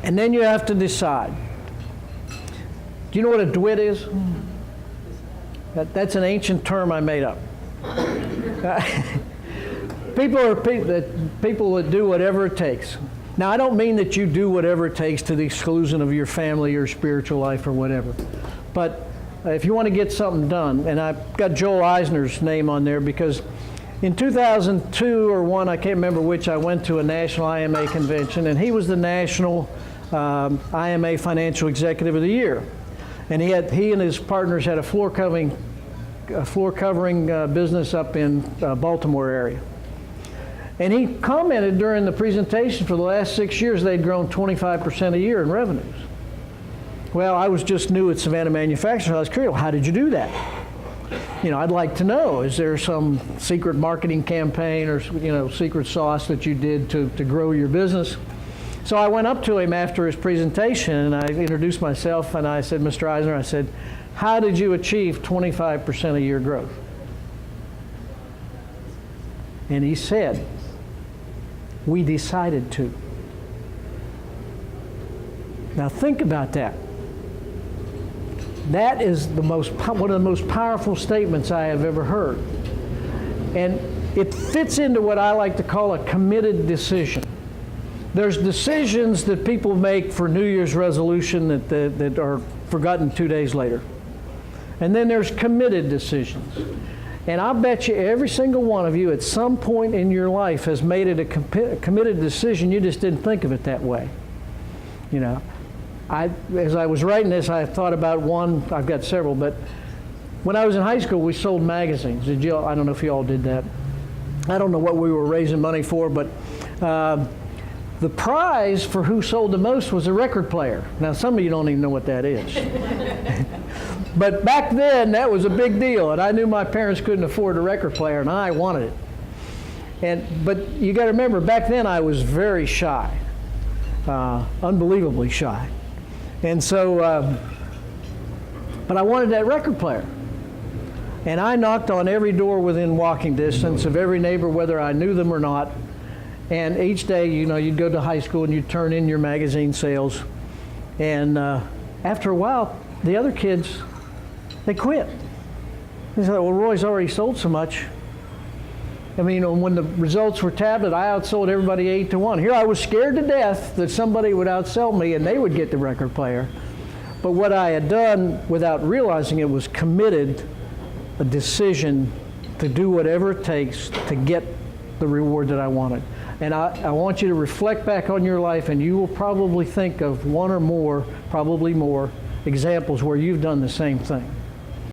And then you have to decide. Do you know what a DWIT is? That's an ancient term I made up. People that do whatever it takes. Now, I don't mean that you do whatever it takes to the exclusion of your family or spiritual life or whatever. But if you want to get something done, and I've got Joel Eisner's name on there because in 2002 or 1, I can't remember which, I went to a national IMA convention, and he was the national IMA Financial Executive of the Year. And he and his partners had a floor covering business up in Baltimore area. And he commented during the presentation for the last 6 years they'd grown 25% a year in revenues. Well, I was just new at Savannah Manufacturing, so I was curious, well, how did you do that? You know, I'd like to know, is there some secret marketing campaign or, you know, secret sauce that you did to grow your business? So I went up to him after his presentation and I introduced myself and I said, Mr. Eisner, I said, how did you achieve 25% a year growth? And he said, we decided to. Now think about that. That is one of the most powerful statements I have ever heard. And it fits into what I like to call a committed decision. There's decisions that people make for New Year's resolution that are forgotten 2 days later. And then there's committed decisions. And I'll bet you every single one of you at some point in your life has made it a committed decision. You just didn't think of it that way. You know, as I was writing this, I thought about one. I've got several, but when I was in high school, we sold magazines. I don't know if you all did that. I don't know what we were raising money for, but the prize for who sold the most was a record player. Now, some of you don't even know what that is. But back then, that was a big deal, and I knew my parents couldn't afford a record player, and I wanted it. But you got to remember, back then I was very shy, unbelievably shy. And so, but I wanted that record player. And I knocked on every door within walking distance of every neighbor, whether I knew them or not. And each day, you know, you'd go to high school and you'd turn in your magazine sales. And after a while, the other kids, they quit. They said, well, Roy's already sold so much. I mean, when the results were tabulated, I outsold everybody 8-1. Here I was scared to death that somebody would outsell me and they would get the record player. But what I had done without realizing it was committed a decision to do whatever it takes to get the reward that I wanted. And I want you to reflect back on your life, and you will probably think of one or more, probably more, examples where you've done the same thing.